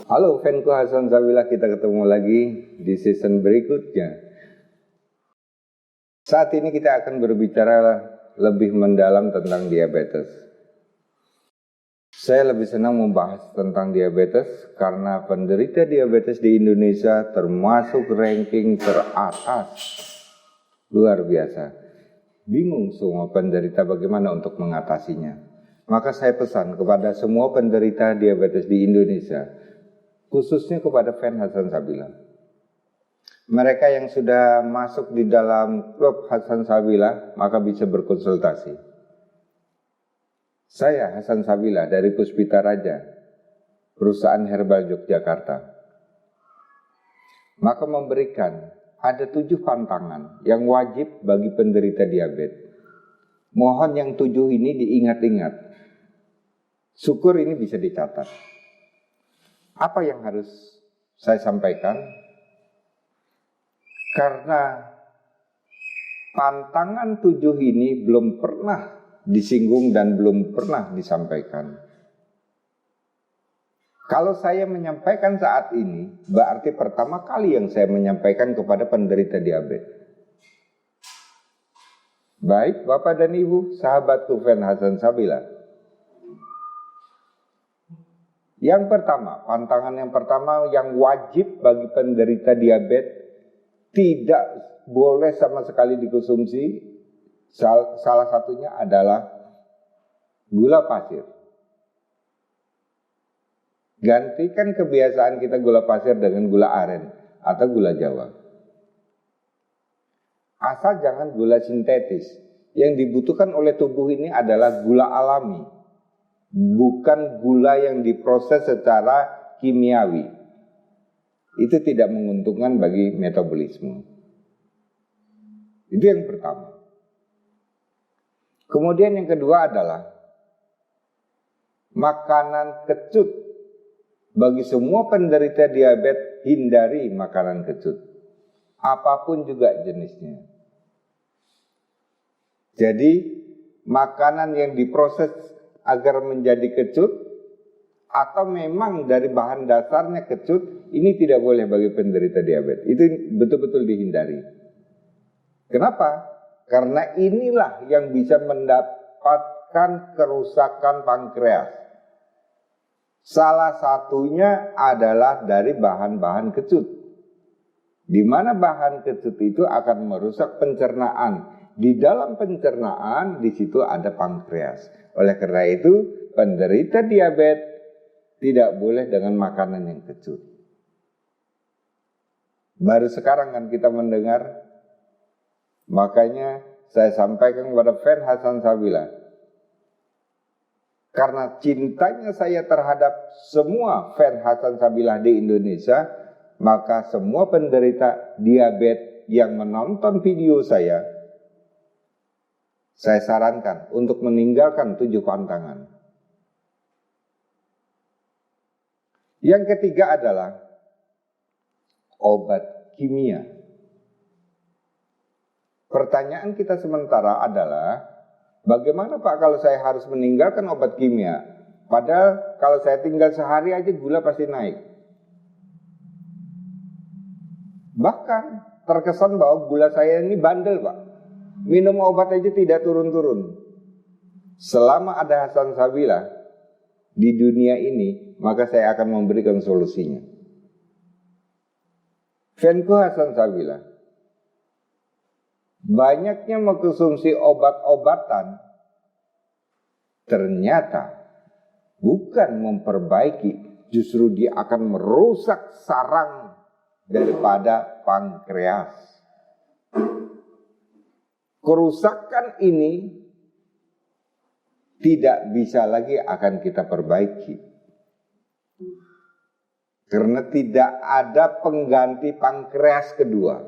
Halo fanku Hasan Sabila, kita ketemu lagi di season berikutnya. Saat ini kita akan berbicara lebih mendalam tentang diabetes. Saya lebih senang membahas tentang diabetes karena penderita diabetes di Indonesia termasuk ranking teratas. Luar biasa. Bingung semua penderita bagaimana untuk mengatasinya. Maka saya pesan kepada semua penderita diabetes di Indonesia, khususnya kepada fan Hasan Sabila. Mereka yang sudah masuk di dalam klub Hasan Sabila, maka bisa berkonsultasi. Saya Hasan Sabila dari Puspita Raja, perusahaan herbal Yogyakarta. Maka memberikan ada 7 pantangan yang wajib bagi penderita diabetes. Mohon yang 7 ini diingat-ingat. Syukur ini bisa dicatat. Apa yang harus saya sampaikan? Karena pantangan 7 ini belum pernah disinggung dan belum pernah disampaikan. Kalau saya menyampaikan saat ini, berarti pertama kali yang saya menyampaikan kepada penderita diabetes. Baik Bapak dan Ibu, sahabatku fan Hasan Sabila. Yang pertama, pantangan yang pertama yang wajib bagi penderita diabetes, tidak boleh sama sekali dikonsumsi. Salah satunya adalah gula pasir. Gantikan kebiasaan kita gula pasir dengan gula aren atau gula Jawa. Asal jangan gula sintetis. Yang dibutuhkan oleh tubuh ini adalah gula alami, bukan gula yang diproses secara kimiawi. Itu tidak menguntungkan bagi metabolisme. Itu yang pertama. Kemudian yang kedua adalah makanan kecut. Bagi semua penderita diabetes, hindari makanan kecut. Apapun juga jenisnya. Jadi makanan yang diproses agar menjadi kecut atau memang dari bahan dasarnya kecut, ini tidak boleh bagi penderita diabetes. Itu betul-betul dihindari. Kenapa? Karena inilah yang bisa mendapatkan kerusakan pankreas. Salah satunya adalah dari bahan-bahan kecut. Di mana bahan kecut itu akan merusak pencernaan. Di dalam pencernaan di situ ada pankreas. Oleh karena itu, penderita diabetes tidak boleh dengan makanan yang kecut. Baru sekarang kan kita mendengar, makanya saya sampaikan kepada fan Hasan Sabila, karena cintanya saya terhadap semua fan Hasan Sabila di Indonesia, maka semua penderita diabetes yang menonton video saya sarankan untuk meninggalkan 7 pantangan. Yang ketiga adalah obat kimia. Pertanyaan kita sementara adalah, bagaimana Pak kalau saya harus meninggalkan obat kimia? Padahal kalau saya tinggal sehari aja gula pasti naik. Bahkan terkesan bahwa gula saya ini bandel Pak. Minum obat aja tidak turun-turun. Selama ada Hasan Sabila di dunia ini, maka saya akan memberikan solusinya. Fanku Hasan Sabila, banyaknya mengkonsumsi obat-obatan ternyata bukan memperbaiki, justru dia akan merusak sarang daripada pankreas. Kerusakan ini tidak bisa lagi akan kita perbaiki. Karena tidak ada pengganti pankreas kedua.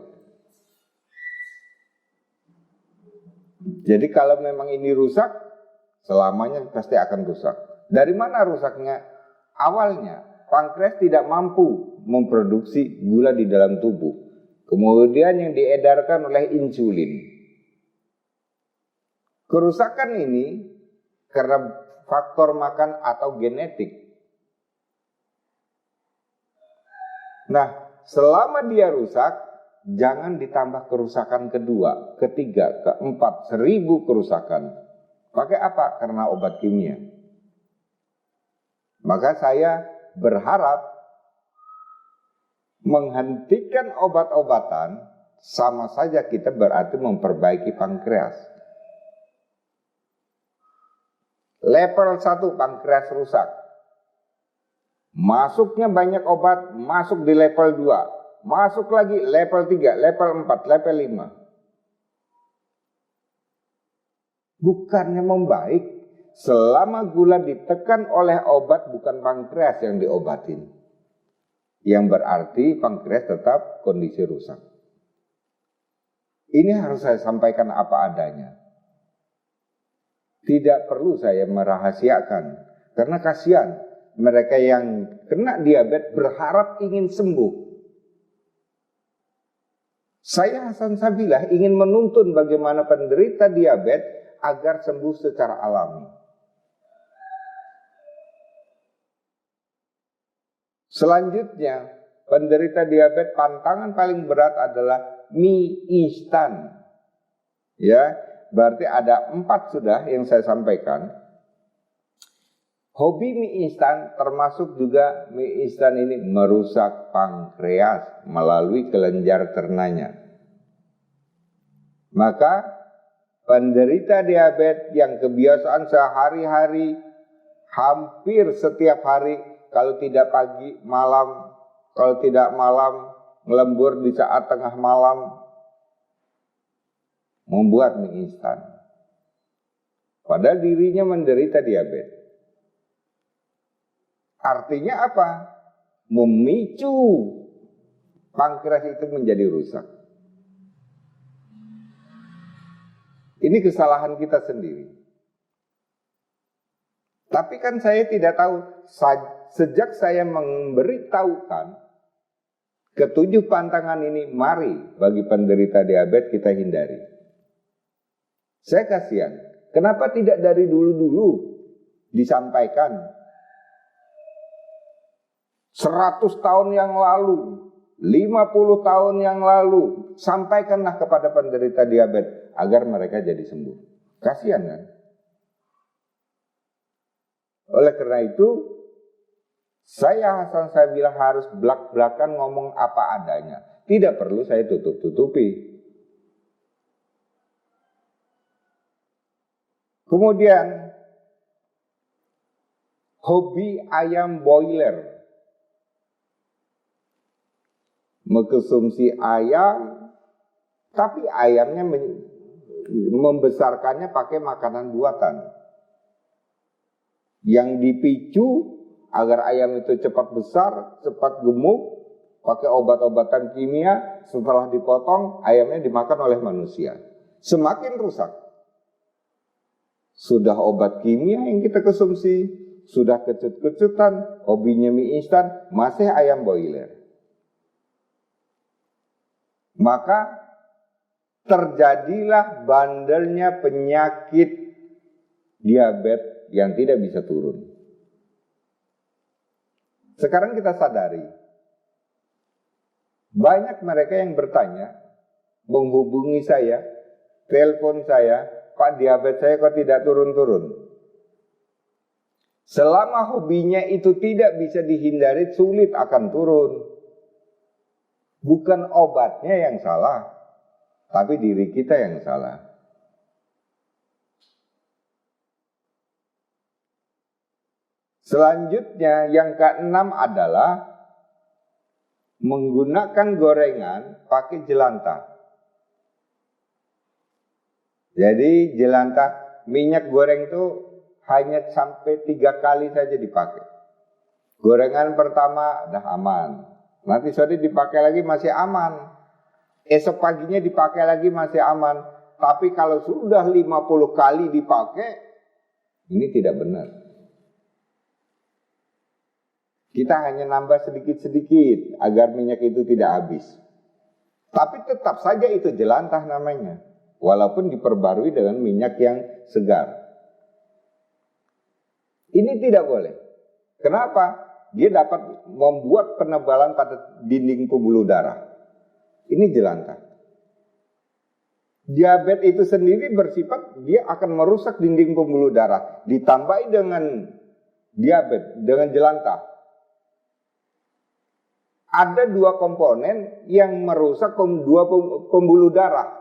Jadi kalau memang ini rusak, selamanya pasti akan rusak. Dari mana rusaknya? Awalnya, pankreas tidak mampu memproduksi gula di dalam tubuh. Kemudian yang diedarkan oleh insulin. Kerusakan ini karena faktor makan atau genetik. Nah, selama dia rusak, jangan ditambah kerusakan kedua, ketiga, keempat, 1000 kerusakan. Pakai apa? Karena obat kimia. Maka saya berharap menghentikan obat-obatan sama saja kita berarti memperbaiki pankreas. Level 1 pankreas rusak. Masuknya banyak obat, masuk di level 2. Masuk lagi level 3, level 4, level 5. Bukannya membaik. Selama gula ditekan oleh obat, bukan pankreas yang diobatin. Yang berarti pankreas tetap kondisi rusak. Ini harus saya sampaikan apa adanya. Tidak perlu saya merahasiakan. Karena kasihan mereka yang kena diabetes berharap ingin sembuh. Saya Hasan Sabilah ingin menuntun bagaimana penderita diabetes agar sembuh secara alami. Selanjutnya, penderita diabetes pantangan paling berat adalah mie instan. Ya, berarti ada 4 sudah yang saya sampaikan. Hobi mie instan termasuk juga mie instan ini merusak pankreas melalui kelenjar ternanya. Maka penderita diabetes yang kebiasaan sehari-hari hampir setiap hari, kalau tidak pagi, malam, kalau tidak malam, ngelembur di saat tengah malam, membuat mie instan. Padahal dirinya menderita diabetes. Artinya apa? Memicu pankreas itu menjadi rusak. Ini kesalahan kita sendiri. Tapi kan saya tidak tahu, sejak saya memberitahukan ke-7 pantangan ini, mari bagi penderita diabetes kita hindari. Saya kasihan, kenapa tidak dari dulu-dulu disampaikan? 100 tahun yang lalu, 50 tahun yang lalu, sampaikanlah kepada penderita diabetes agar mereka jadi sembuh. Kasihan kan? Oleh karena itu, saya Hasan Sabilah harus belak-belakan ngomong apa adanya. Tidak perlu saya tutup-tutupi. Kemudian, hobi ayam boiler. Mengkonsumsi ayam, tapi ayamnya membesarkannya pakai makanan buatan. Yang dipicu agar ayam itu cepat besar, cepat gemuk, pakai obat-obatan kimia, setelah dipotong, ayamnya dimakan oleh manusia. Semakin rusak. Sudah obat kimia yang kita konsumsi, sudah kecut-kecutan, hobinya mie instan, masih ayam boiler. Maka terjadilah bandelnya penyakit diabetes yang tidak bisa turun. Sekarang kita sadari, banyak mereka yang bertanya, menghubungi saya, telepon saya, Pak, diabetes saya kok tidak turun-turun. Selama hobinya itu tidak bisa dihindari, sulit akan turun. Bukan obatnya yang salah, tapi diri kita yang salah. Selanjutnya yang ke-6 adalah menggunakan gorengan pakai jelantah. Jadi jelantah minyak goreng itu hanya sampai 3 kali saja dipakai. Gorengan pertama dah aman. Nanti sore dipakai lagi masih aman. Esok paginya dipakai lagi masih aman. Tapi kalau sudah 50 kali dipakai, ini tidak benar. Kita hanya nambah sedikit-sedikit agar minyak itu tidak habis. Tapi tetap saja itu jelantah namanya. Walaupun diperbarui dengan minyak yang segar. Ini tidak boleh. Kenapa? dia dapat membuat penebalan pada dinding pembuluh darah. Ini jelantah. Diabetes itu sendiri bersifat dia akan merusak dinding pembuluh darah. Ditambahi dengan diabetes, dengan jelantah. Ada dua komponen yang merusak dua pembuluh darah.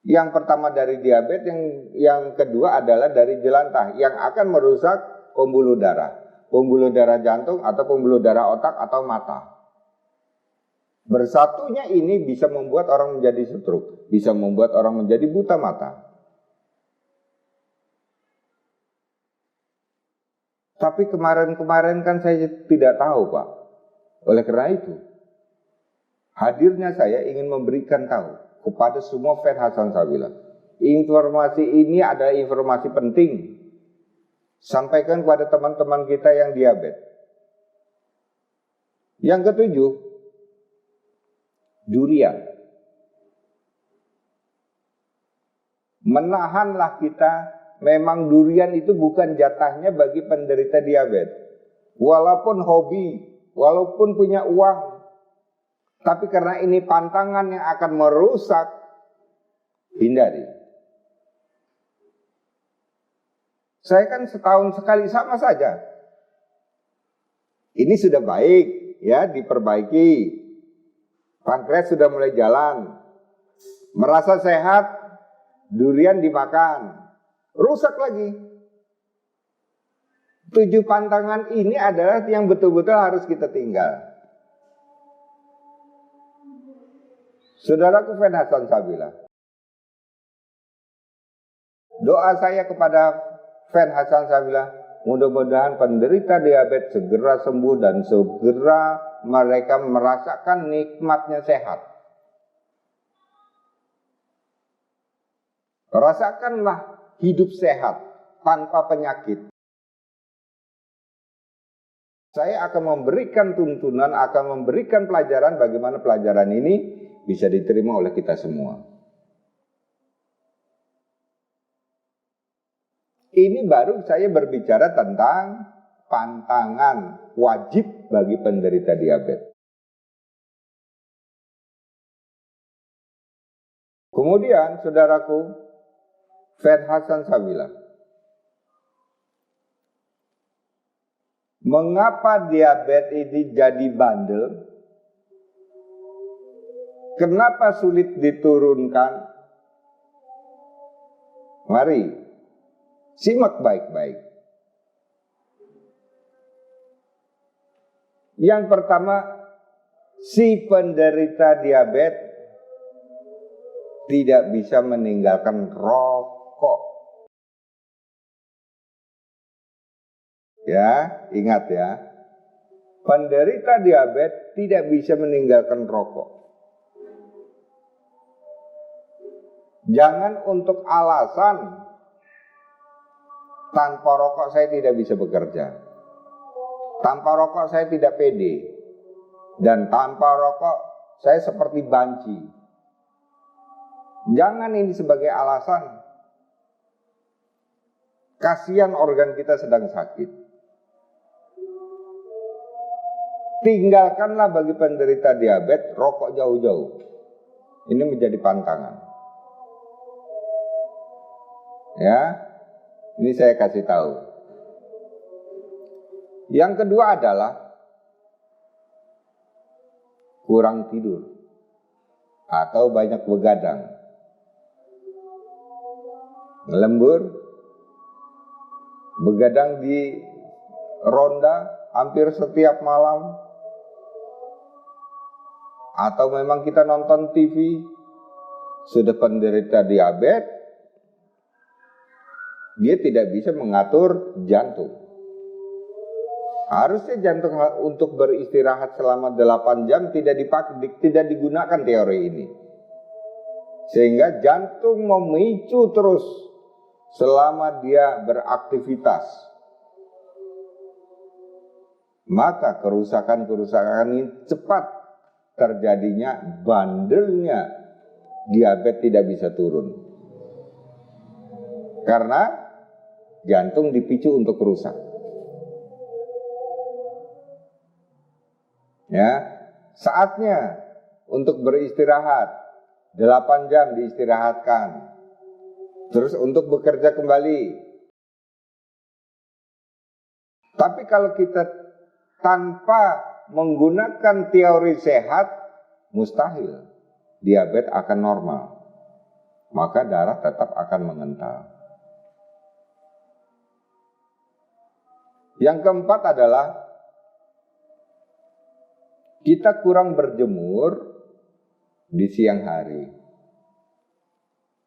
Yang pertama dari diabetes, yang kedua adalah dari jelantah yang akan merusak pembuluh darah jantung atau pembuluh darah otak atau mata. Bersatunya ini bisa membuat orang menjadi stroke, bisa membuat orang menjadi buta mata. Tapi kemarin-kemarin kan saya tidak tahu, Pak. Oleh karena itu, hadirnya saya ingin memberikan tahu kepada semua fans Hasan Sabila. Informasi ini adalah informasi penting. Sampaikan kepada teman-teman kita yang diabetes. Yang ketujuh, durian. Menahanlah kita, memang durian itu bukan jatahnya bagi penderita diabetes. Walaupun hobi, walaupun punya uang, tapi karena ini pantangan yang akan merusak, hindari. Saya kan setahun sekali sama saja. Ini sudah baik, ya, diperbaiki. Pankreas sudah mulai jalan. Merasa sehat, durian dimakan. Rusak lagi. 7 pantangan ini adalah yang betul-betul harus kita tinggal. Saudaraku fans Hasan Sabila, doa saya kepada fans Hasan Sabila, mudah-mudahan penderita diabetes segera sembuh dan segera mereka merasakan nikmatnya sehat. Rasakanlah hidup sehat tanpa penyakit. Saya akan memberikan tuntunan, akan memberikan pelajaran bagaimana pelajaran ini bisa diterima oleh kita semua. Ini baru saya berbicara tentang pantangan wajib bagi penderita diabetes. Kemudian, saudaraku, fans Hasan Sabila, mengapa diabetes ini jadi bandel? Kenapa sulit diturunkan? Mari simak baik-baik. Yang pertama, si penderita diabetes tidak bisa meninggalkan rokok. Ya, ingat ya. Penderita diabetes tidak bisa meninggalkan rokok. Jangan untuk alasan tanpa rokok saya tidak bisa bekerja, tanpa rokok saya tidak pede, dan tanpa rokok saya seperti banci. Jangan ini sebagai alasan. Kasihan organ kita sedang sakit. Tinggalkanlah bagi penderita diabetes rokok jauh-jauh. Ini menjadi pantangan. Ya, ini saya kasih tahu. Yang kedua adalah kurang tidur atau banyak begadang, lembur, begadang di ronda hampir setiap malam, atau memang kita nonton TV, sudah penderita diabetes, dia tidak bisa mengatur jantung. Harusnya jantung untuk beristirahat selama 8 jam tidak digunakan teori ini. Sehingga jantung memicu terus selama dia beraktivitas. Maka kerusakan-kerusakan ini cepat terjadinya, bandelnya diabetes tidak bisa turun. Karena jantung dipicu untuk rusak. Ya, saatnya untuk beristirahat, 8 jam diistirahatkan. Terus untuk bekerja kembali. Tapi kalau kita tanpa menggunakan teori sehat, mustahil diabetes akan normal. Maka darah tetap akan mengental. Yang keempat adalah kita kurang berjemur di siang hari.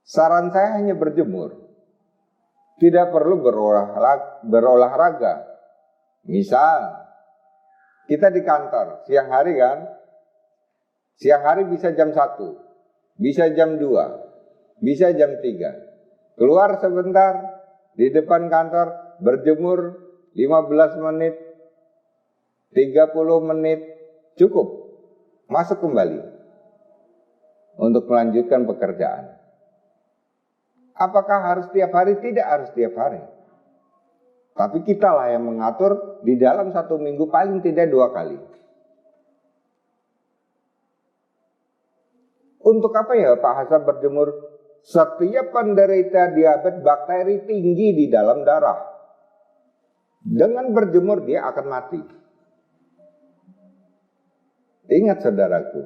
Saran saya hanya berjemur. Tidak perlu berolahraga. Misal, kita di kantor, siang hari kan? Siang hari bisa jam 1, bisa jam 2, bisa jam 3. Keluar sebentar, di depan kantor, berjemur 15 menit, 30 menit, cukup. Masuk kembali untuk melanjutkan pekerjaan. Apakah harus tiap hari? Tidak harus tiap hari. Tapi kitalah yang mengatur di dalam 1 minggu paling tidak 2 kali. Untuk apa ya Pak Hasan berjemur? Setiap penderita diabetes bakteri tinggi di dalam darah. Dengan berjemur dia akan mati. Ingat saudaraku,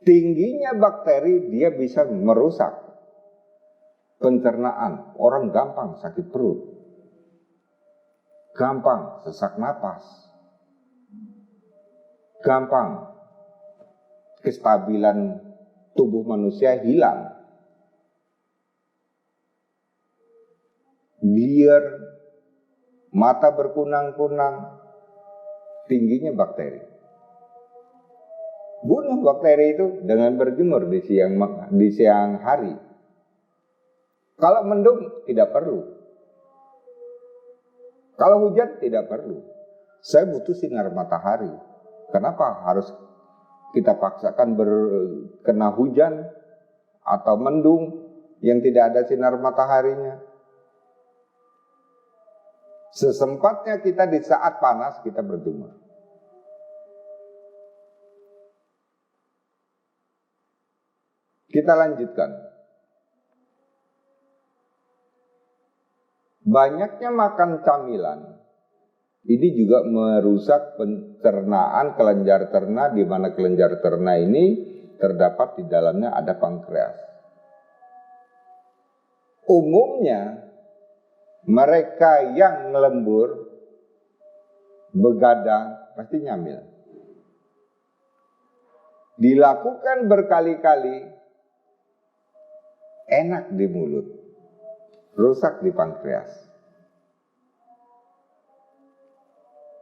tingginya bakteri dia bisa merusak pencernaan. Orang gampang sakit perut, gampang sesak napas, gampang kestabilan tubuh manusia hilang. Liar, mata berkunang-kunang, tingginya bakteri. Bunuh bakteri itu dengan berjemur di siang hari. Kalau mendung tidak perlu. Kalau hujan tidak perlu. Saya butuh sinar matahari. Kenapa harus kita paksakan kena hujan atau mendung yang tidak ada sinar mataharinya? Sesempatnya kita di saat panas kita berjemur. Kita lanjutkan. Banyaknya makan camilan ini juga merusak pencernaan kelenjar terna, di mana kelenjar terna ini terdapat di dalamnya ada pankreas. Umumnya mereka yang lembur, begadang pasti nyamil. Dilakukan berkali-kali, enak di mulut, rusak di pankreas.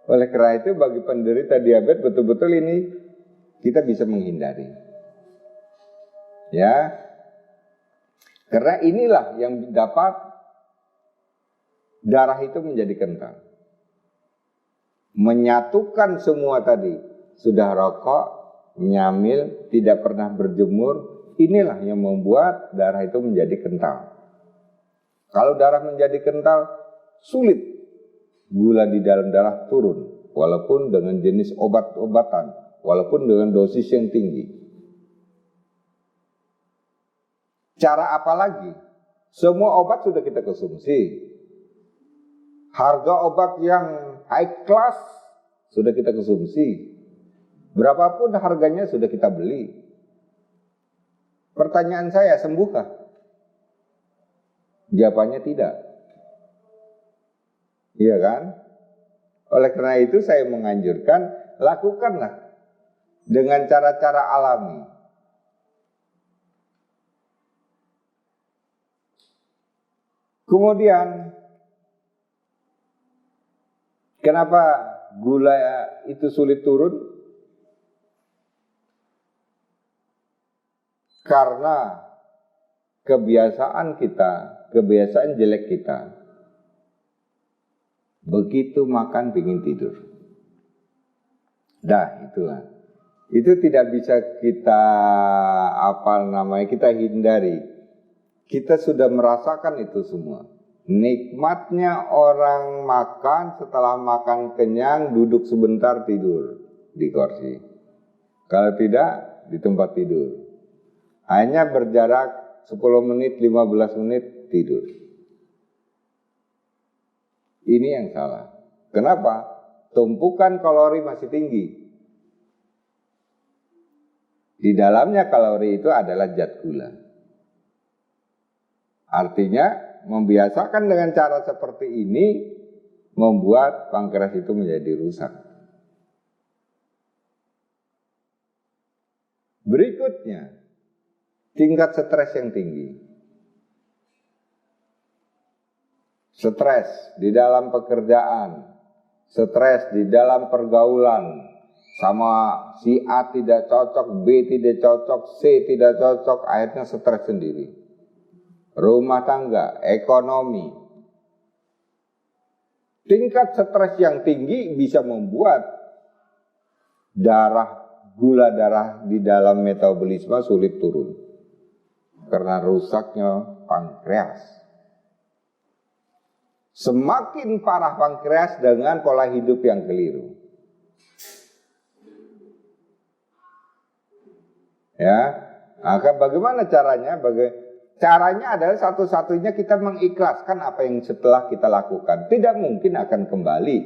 Oleh karena itu bagi penderita diabetes betul-betul ini kita bisa menghindari. Ya. Karena inilah yang dapat darah itu menjadi kental. Menyatukan semua tadi, sudah rokok, nyamil, tidak pernah berjemur, inilah yang membuat darah itu menjadi kental. Kalau darah menjadi kental, sulit gula di dalam darah turun, walaupun dengan jenis obat-obatan, walaupun dengan dosis yang tinggi. Cara apa lagi? Semua obat sudah kita konsumsi. Harga obat yang high class sudah kita konsumsi. Berapapun harganya sudah kita beli. Pertanyaan saya, sembuhkah? Jawabannya tidak. Iya kan? Oleh karena itu saya menganjurkan, lakukanlah dengan cara-cara alami. Kemudian, kenapa gula itu sulit turun? Karena kebiasaan kita, kebiasaan jelek kita, begitu makan ingin tidur. Dah, itulah. Itu tidak bisa kita kita hindari. Kita sudah merasakan itu semua. Nikmatnya orang makan, setelah makan kenyang duduk sebentar tidur di kursi. Kalau tidak di tempat tidur. Hanya berjarak 10 menit, 15 menit tidur. Ini yang salah. Kenapa? Tumpukan kalori masih tinggi. Di dalamnya kalori itu adalah zat gula. Artinya membiasakan dengan cara seperti ini membuat pankreas itu menjadi rusak. Berikutnya, tingkat stres yang tinggi. Stres di dalam pekerjaan, stres di dalam pergaulan, sama si A tidak cocok, B tidak cocok, C tidak cocok, akhirnya stres sendiri. Rumah tangga, ekonomi. Tingkat stres yang tinggi bisa membuat gula darah di dalam metabolisme sulit turun karena rusaknya pankreas. Semakin parah pankreas dengan pola hidup yang keliru. Ya, maka bagaimana caranya? Caranya adalah satu-satunya kita mengikhlaskan apa yang setelah kita lakukan. Tidak mungkin akan kembali.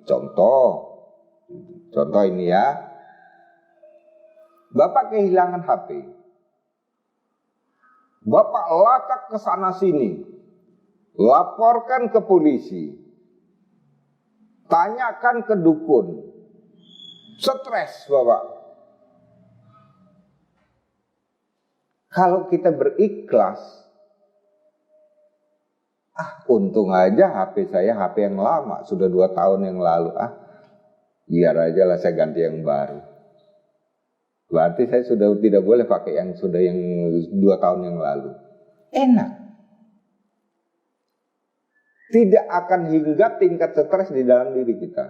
Contoh ini ya. Bapak kehilangan HP. Bapak lacak ke sana sini. Laporkan ke polisi. Tanyakan ke dukun. Stres Bapak. Kalau kita berikhlas, untung aja HP saya HP yang lama, sudah 2 tahun yang lalu. Biar aja lah saya ganti yang baru. Berarti saya sudah tidak boleh pakai yang 2 tahun yang lalu. Enak. Tidak akan hingga tingkat stres di dalam diri kita.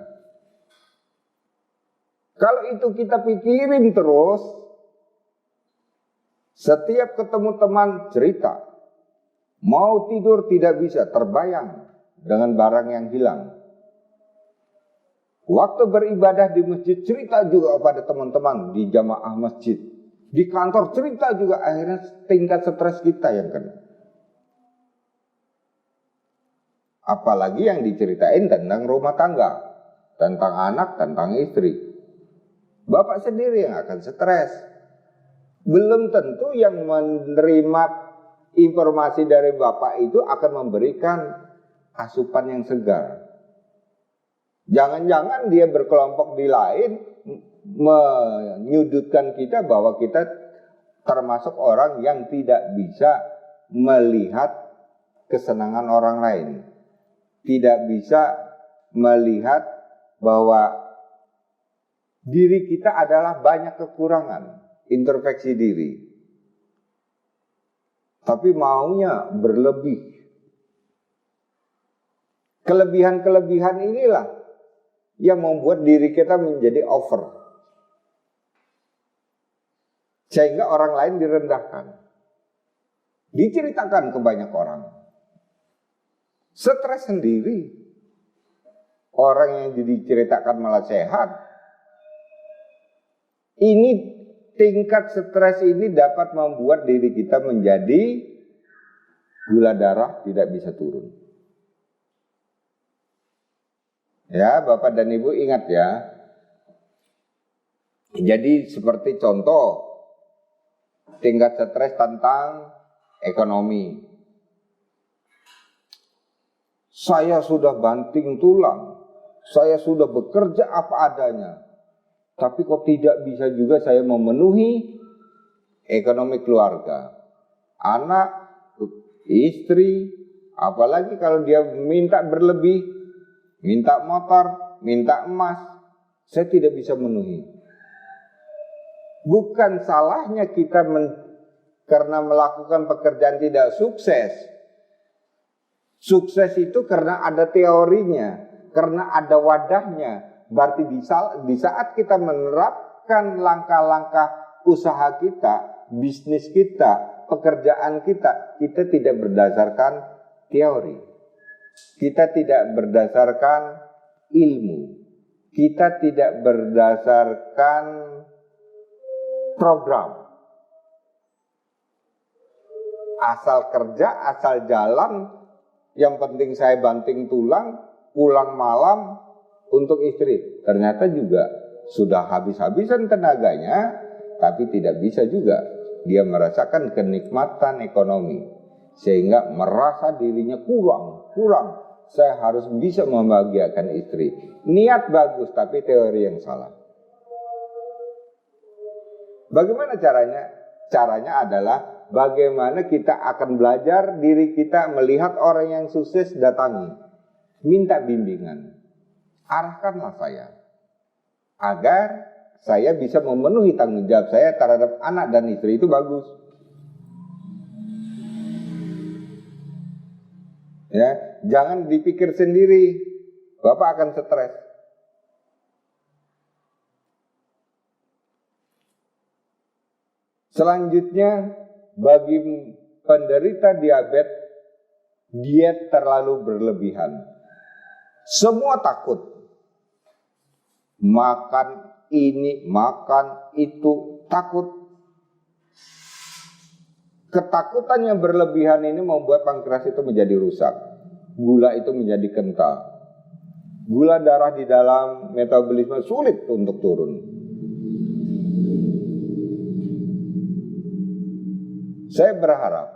Kalau itu kita pikirin terus, setiap ketemu teman cerita, mau tidur tidak bisa, terbayang dengan barang yang hilang. Waktu beribadah di masjid cerita juga pada teman-teman di jamaah masjid. Di kantor cerita juga, akhirnya tingkat stres kita yang kena. Apalagi yang diceritain tentang rumah tangga, tentang anak, tentang istri. Bapak sendiri yang akan stres. Belum tentu yang menerima informasi dari Bapak itu akan memberikan asupan yang segar. Jangan-jangan dia berkelompok di lain menyudutkan kita bahwa kita termasuk orang yang tidak bisa melihat kesenangan orang lain. Tidak bisa melihat bahwa diri kita adalah banyak kekurangan. Introspeksi diri, tapi maunya berlebih. Kelebihan-kelebihan inilah yang membuat diri kita menjadi over, sehingga orang lain direndahkan, diceritakan ke banyak orang. Stres sendiri, orang yang diceritakan malah sehat. Ini tingkat stres ini dapat membuat diri kita menjadi gula darah tidak bisa turun. Ya, Bapak dan Ibu ingat ya. Jadi seperti contoh tingkat stres tentang ekonomi. Saya sudah banting tulang, saya sudah bekerja apa adanya. Tapi kok tidak bisa juga saya memenuhi ekonomi keluarga. Anak, istri, apalagi kalau dia minta berlebih, minta motor, minta emas, saya tidak bisa memenuhi. Bukan salahnya kita karena melakukan pekerjaan tidak sukses. Sukses itu karena ada teorinya, karena ada wadahnya. Berarti di saat kita menerapkan langkah-langkah usaha kita, bisnis kita, pekerjaan kita, kita tidak berdasarkan teori. Kita tidak berdasarkan ilmu. Kita tidak berdasarkan program. Asal kerja, asal jalan, yang penting saya banting tulang, pulang malam untuk istri. Ternyata juga sudah habis-habisan tenaganya, tapi tidak bisa juga. Dia merasakan kenikmatan ekonomi, sehingga merasa dirinya kurang. Saya harus bisa membahagiakan istri. Niat bagus, tapi teori yang salah. Bagaimana caranya? Caranya adalah bagaimana kita akan belajar diri kita melihat orang yang sukses datangi. Minta bimbingan. Arahkanlah saya. Agar saya bisa memenuhi tanggung jawab saya terhadap anak dan istri, itu bagus. Ya, jangan dipikir sendiri. Bapak akan stres. Selanjutnya, bagi penderita diabetes, diet terlalu berlebihan. Semua takut. Makan ini, makan itu, takut. Ketakutan yang berlebihan ini membuat pankreas itu menjadi rusak. Gula itu menjadi kental. Gula darah di dalam metabolisme sulit untuk turun. Saya berharap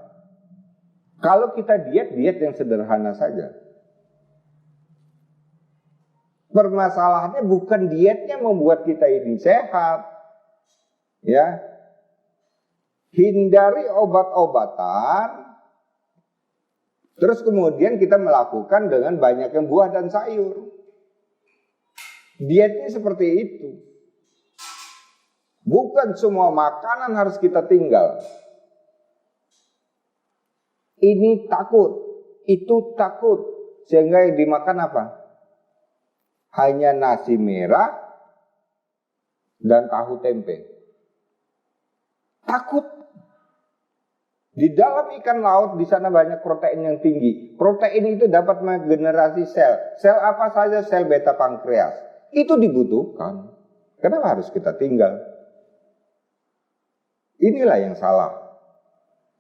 kalau kita diet yang sederhana saja. Permasalahannya bukan dietnya membuat kita ini sehat. Ya. Hindari obat-obatan. Terus kemudian kita melakukan dengan banyaknya buah dan sayur. Dietnya seperti itu. Bukan semua makanan harus kita tinggal. Ini takut, itu takut. Sehingga yang dimakan apa? Hanya nasi merah dan tahu tempe. Takut. Di dalam ikan laut di sana banyak protein yang tinggi. Protein itu dapat menggenerasi sel. Sel apa saja? Sel beta pankreas. Itu dibutuhkan. Kenapa harus kita tinggal? Inilah yang salah.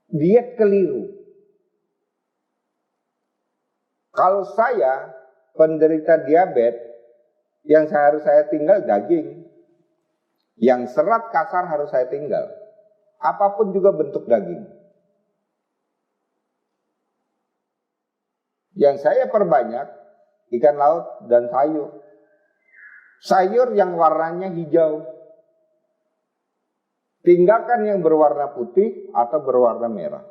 Diet keliru. Kalau saya penderita diabetes, yang harus saya tinggal daging. Yang serat kasar harus saya tinggal. Apapun juga bentuk daging. Yang saya perbanyak ikan laut dan sayur. Sayur yang warnanya hijau. Tinggalkan yang berwarna putih atau berwarna merah.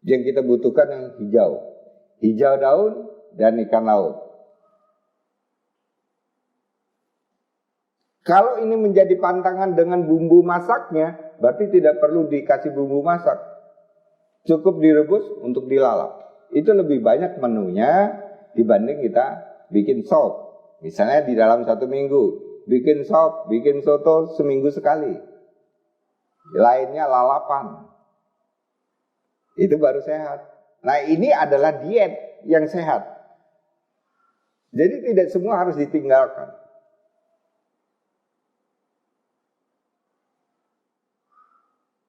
Yang kita butuhkan yang hijau. Hijau daun dan ikan laut. Kalau ini menjadi pantangan dengan bumbu masaknya, berarti tidak perlu dikasih bumbu masak. Cukup direbus untuk dilalap. Itu lebih banyak menunya dibanding kita bikin sop. Misalnya di dalam 1 minggu, bikin sop, bikin soto seminggu sekali. Lainnya lalapan. Itu baru sehat. Nah, ini adalah diet yang sehat. Jadi tidak semua harus ditinggalkan.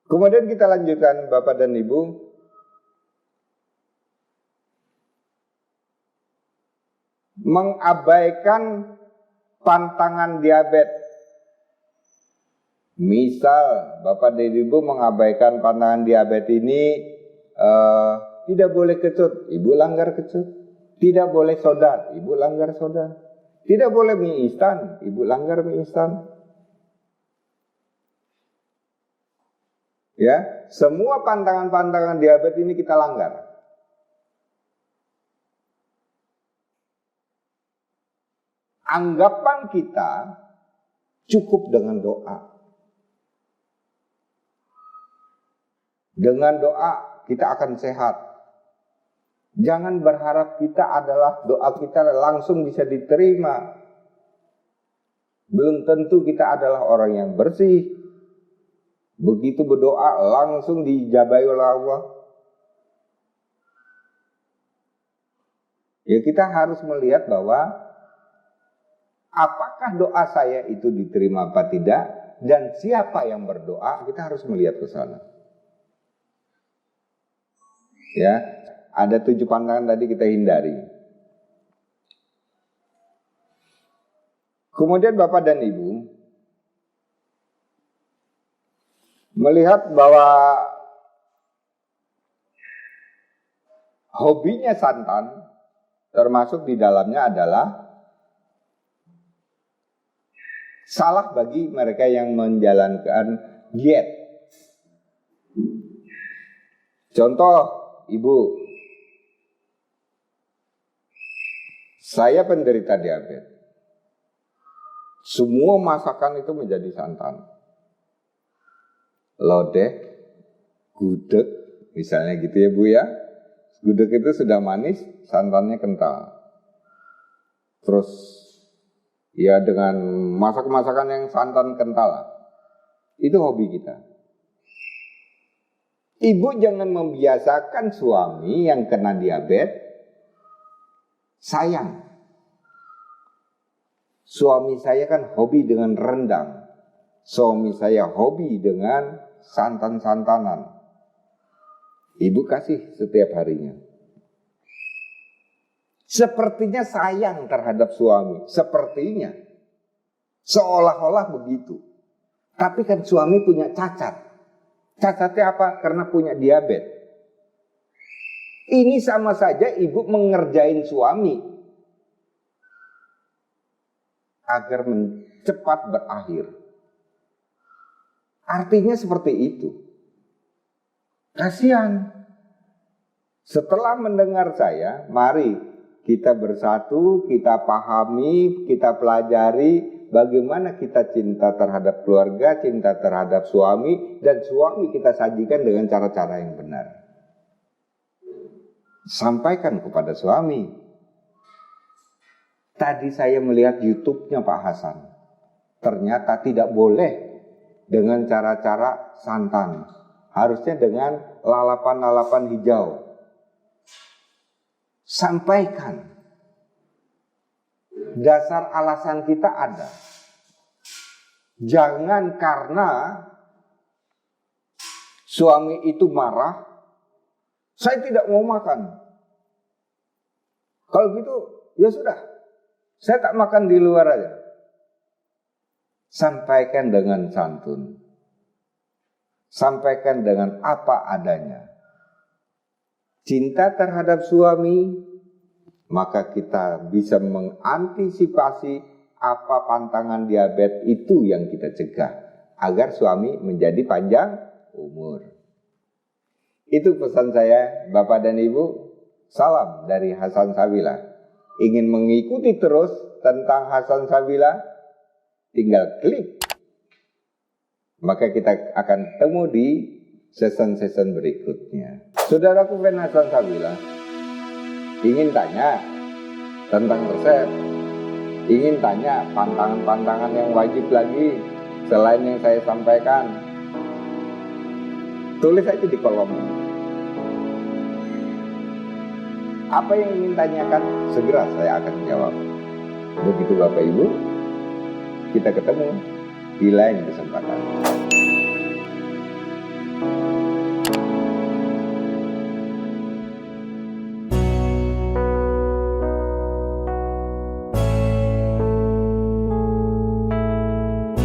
Kemudian kita lanjutkan Bapak dan Ibu. Mengabaikan pantangan diabetes. Misal Bapak dan Ibu mengabaikan pantangan diabetes ini, tidak boleh kecut, Ibu langgar kecut. Tidak boleh soda, Ibu langgar soda. Tidak boleh mie instan, Ibu langgar mie instan. Ya, semua pantangan-pantangan diabetes ini kita langgar. Anggapan kita cukup dengan doa. Dengan doa kita akan sehat. Jangan berharap kita adalah doa kita langsung bisa diterima. Belum tentu kita adalah orang yang bersih. Begitu berdoa langsung dijabahi oleh Allah. Ya kita harus melihat bahwa apakah doa saya itu diterima apa tidak, dan siapa yang berdoa, kita harus melihat ke sana. Ya, ada 7 pantangan tadi kita hindari. Kemudian Bapak dan Ibu melihat bahwa hobinya santan, termasuk di dalamnya adalah salah bagi mereka yang menjalankan diet. Contoh, Ibu, saya penderita diabetes. Semua masakan itu menjadi santan. Lodeh, gudeg, misalnya gitu ya Bu ya. Gudeg itu sudah manis, santannya kental. Terus ya dengan masakan yang santan kental. Itu hobi kita. Ibu jangan membiasakan suami yang kena diabetes sayang. Suami saya kan hobi dengan rendang. Suami saya hobi dengan santan-santanan. Ibu kasih setiap harinya. Sepertinya sayang terhadap suami. Sepertinya. Seolah-olah begitu. Tapi kan suami punya cacat. Cacatnya apa? Karena punya diabetes. Ini sama saja ibu mengerjain suami agar cepat berakhir. Artinya seperti itu. Kasihan. Setelah mendengar saya, mari kita bersatu, kita pahami, kita pelajari bagaimana kita cinta terhadap keluarga, cinta terhadap suami, dan suami kita sajikan dengan cara-cara yang benar. Sampaikan kepada suami. Tadi saya melihat YouTube-nya Pak Hasan. Ternyata tidak boleh dengan cara-cara santan. Harusnya dengan lalapan-lalapan hijau. Sampaikan. Dasar alasan kita ada. Jangan karena suami itu marah, saya tidak mau makan. Kalau gitu, ya sudah. Saya tak makan di luar aja. Sampaikan dengan santun. Sampaikan dengan apa adanya. Cinta terhadap suami, maka kita bisa mengantisipasi apa pantangan diabetes itu yang kita cegah. Agar suami menjadi panjang umur. Itu pesan saya, Bapak dan Ibu. Salam dari Hasan Sabila. Ingin mengikuti terus tentang Hasan Sabila? Tinggal klik. Maka kita akan ketemu di season-season berikutnya. Saudaraku fan Hasan Sabila, ingin tanya tentang resep, ingin tanya pantangan-pantangan yang wajib lagi selain yang saya sampaikan, tulis aja di kolom. Apa yang ingin tanyakan, segera saya akan jawab. Begitu Bapak Ibu, kita ketemu di lain kesempatan.